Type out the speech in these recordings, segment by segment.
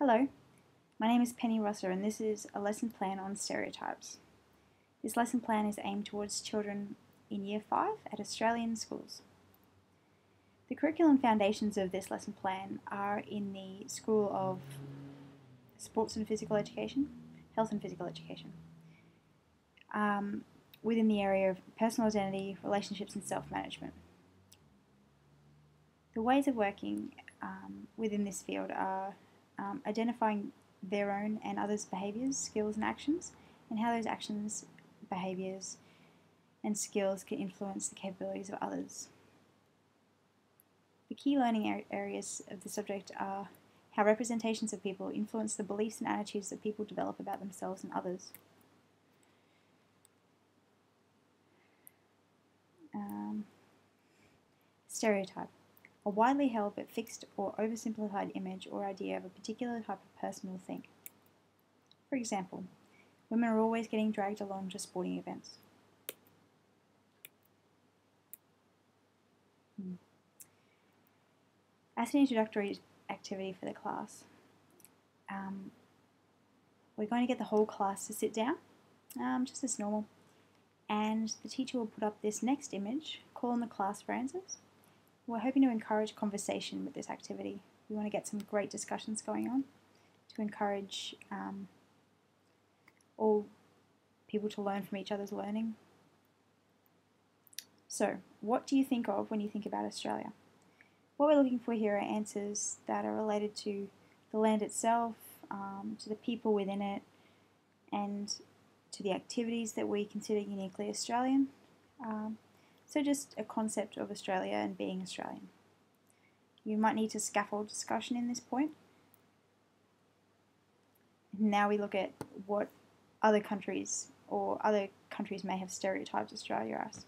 Hello, my name is Penny Rosser and this is a lesson plan on stereotypes. This lesson plan is aimed towards children in Year 5 at Australian schools. The curriculum foundations of this lesson plan are in the School of Sports and Physical Education, Health and Physical Education, within the area of personal identity, relationships and self-management. The ways of working within this field are identifying their own and others' behaviours, skills and actions, and how those actions, behaviours and skills can influence the capabilities of others. The key learning areas of the subject are how representations of people influence the beliefs and attitudes that people develop about themselves and others. Stereotype. A widely held but fixed or oversimplified image or idea of a particular type of person or thing. For example, women are always getting dragged along to sporting events. As an introductory activity for the class, we're going to get the whole class to sit down, just as normal, and the teacher will put up this next image, call on the class for answers. We're hoping to encourage conversation with this activity. We want to get some great discussions going on to encourage all people to learn from each other's learning. So, what do you think of when you think about Australia? What we're looking for here are answers that are related to the land itself, to the people within it, and to the activities that we consider uniquely Australian. So just a concept of Australia and being Australian. You might need to scaffold discussion in this point. Now we look at what other countries may have stereotyped Australia as.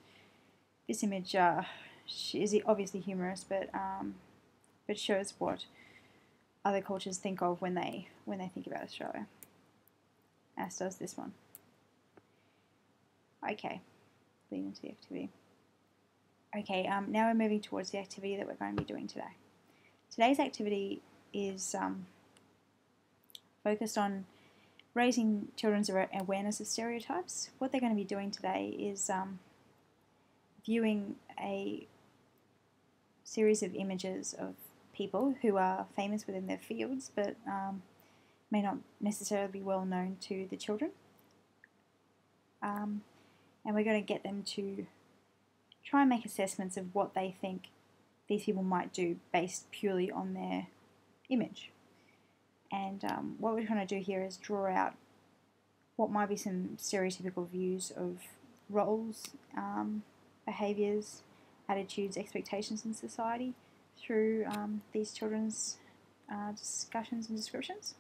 This image is obviously humorous, but shows what other cultures think of when they think about Australia. As does this one. Okay, lead into the activity. Okay, now we're moving towards the activity that we're going to be doing today. Today's activity is focused on raising children's awareness of stereotypes. What they're going to be doing today is viewing a series of images of people who are famous within their fields but may not necessarily be well known to the children. And we're going to get them to try and make assessments of what they think these people might do based purely on their image. And what we're trying to do here is draw out what might be some stereotypical views of roles, behaviours, attitudes, expectations in society through these children's discussions and descriptions.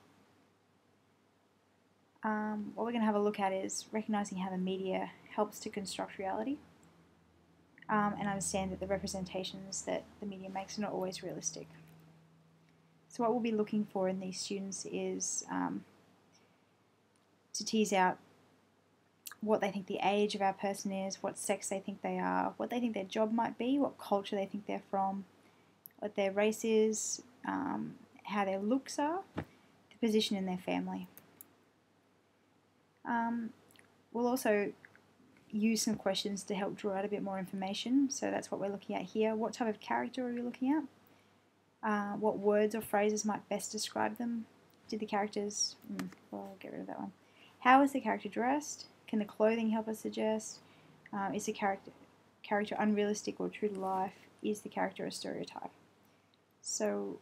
What we're going to have a look at is recognising how the media helps to construct reality. And understand that the representations that the media makes are not always realistic. So what we'll be looking for in these students is to tease out what they think the age of our person is, what sex they think they are, what they think their job might be, what culture they think they're from, what their race is, how their looks are, the position in their family. We'll also use some questions to help draw out a bit more information. So that's what we're looking at here. What type of character are we looking at? What words or phrases might best describe them? Did the characters... well, I'll get rid of that one. How is the character dressed? Can the clothing help us suggest? Is the character unrealistic or true to life? Is the character a stereotype? So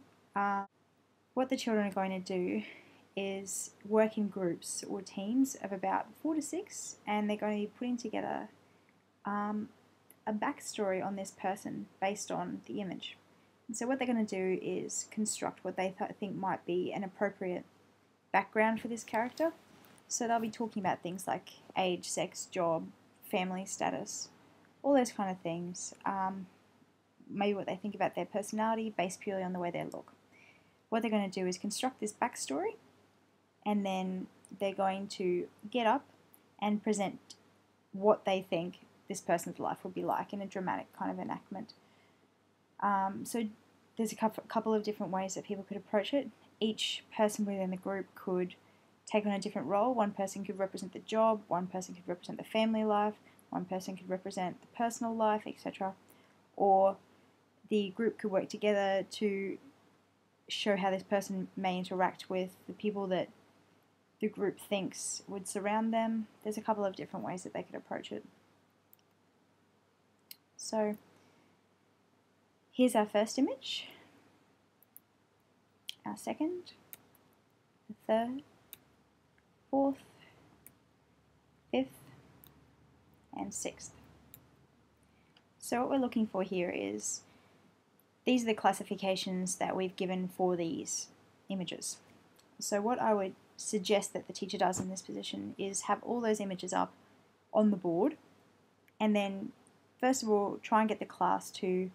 what the children are going to do is work in groups or teams of about 4 to 6, and they're going to be putting together a backstory on this person based on the image. And so what they're going to do is construct what they think might be an appropriate background for this character. So they'll be talking about things like age, sex, job, family status, all those kind of things. Maybe what they think about their personality based purely on the way they look. What they're going to do is construct this backstory, and then they're going to get up and present what they think this person's life will be like in a dramatic kind of enactment. So there's a couple of different ways that people could approach it. Each person within the group could take on a different role. One person could represent the job, one person could represent the family life, one person could represent the personal life, etc. Or the group could work together to show how this person may interact with the people that the group thinks would surround them. There's a couple of different ways that they could approach it. So here's our first image, our second, the third, fourth, fifth, and sixth. So what we're looking for here is, these are the classifications that we've given for these images. So what I would suggest that the teacher does in this position is have all those images up on the board, and then first of all try and get the class to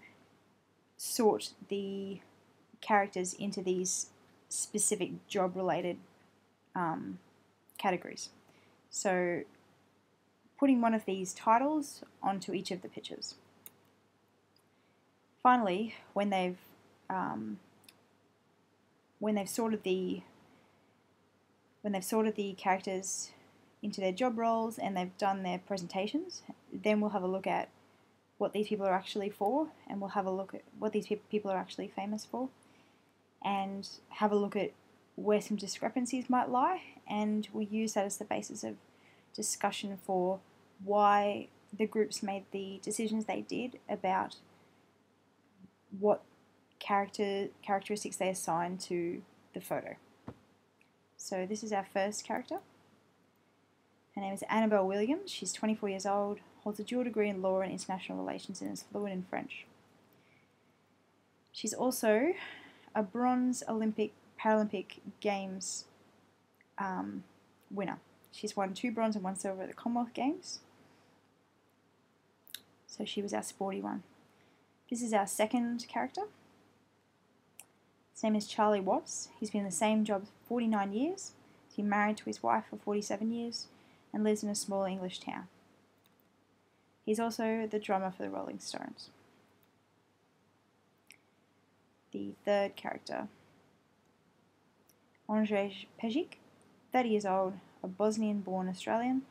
sort the characters into these specific job related categories. So putting one of these titles onto each of the pictures. Finally, when they've sorted the characters into their job roles and they've done their presentations, then we'll have a look at what these people are actually for, and we'll have a look at what these people are actually famous for, and have a look at where some discrepancies might lie, and we'll use that as the basis of discussion for why the groups made the decisions they did about what characteristics they assign to the photo. So this is our first character. Her name is Annabelle Williams. She's 24 years old, holds a dual degree in law and international relations, and is fluent in French. She's also a bronze Paralympic Games winner. She's won 2 bronze and 1 silver at the Commonwealth Games. So she was our sporty one. This is our second character. His name is Charlie Watts. He's been in the same job for 49 years. He's been married to his wife for 47 years and lives in a small English town. He's also the drummer for the Rolling Stones. The third character, Andrej Pejic, 30 years old, a Bosnian-born Australian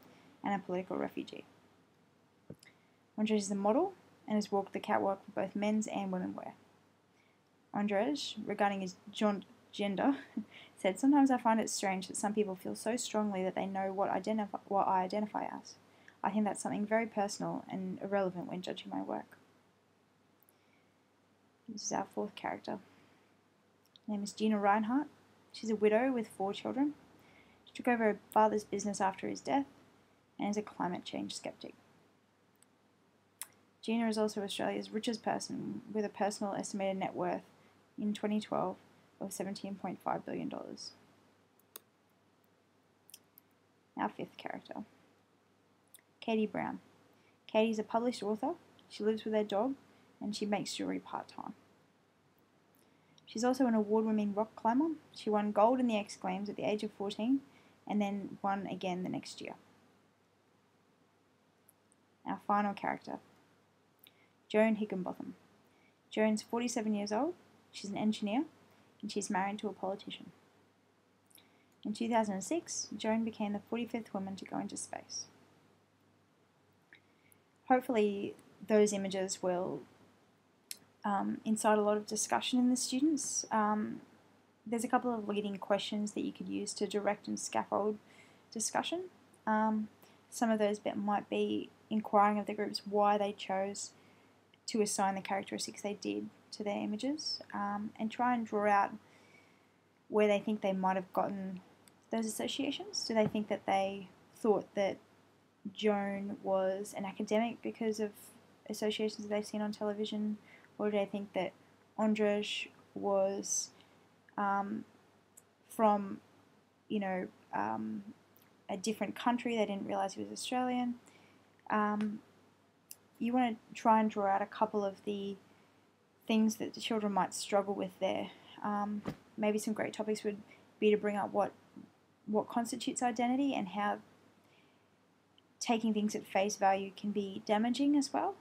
and a political refugee. Andrej is a model and has walked the catwalk for both men's and women's wear. Andrej, regarding his gender, said, "Sometimes I find it strange that some people feel so strongly that they know what I identify as. I think that's something very personal and irrelevant when judging my work." This is our fourth character. Her name is Gina Reinhardt. She's a widow with 4 children. She took over her father's business after his death and is a climate change skeptic. Gina is also Australia's richest person, with a personal estimated net worth in 2012 of $17.5 billion. Our fifth character, Katie Brown. Katie's a published author. She lives with her dog and she makes jewelry part-time. She's also an award-winning rock climber. She won gold in the X Games at the age of 14 and then won again the next year. Our final character, Joan Higginbotham. Joan's 47 years old. She's an engineer and she's married to a politician. In 2006, Joan became the 45th woman to go into space. Hopefully those images will incite a lot of discussion in the students. There's a couple of leading questions that you could use to direct and scaffold discussion. Some of those might be inquiring of the groups why they chose to assign the characteristics they did to their images, and try and draw out where they think they might have gotten those associations. Do they think that they thought that Joan was an academic because of associations that they've seen on television, or do they think that Andrej was from, a different country? They didn't realise he was Australian. You want to try and draw out a couple of the things that the children might struggle with there. Maybe some great topics would be to bring up what constitutes identity and how taking things at face value can be damaging as well.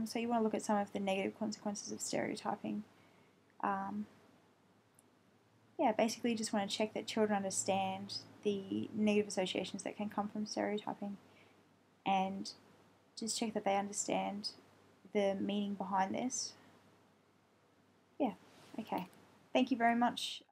So you want to look at some of the negative consequences of stereotyping Yeah, basically just want to check that children understand the negative associations that can come from stereotyping, and just check that they understand the meaning behind this. Yeah, okay. Thank you very much.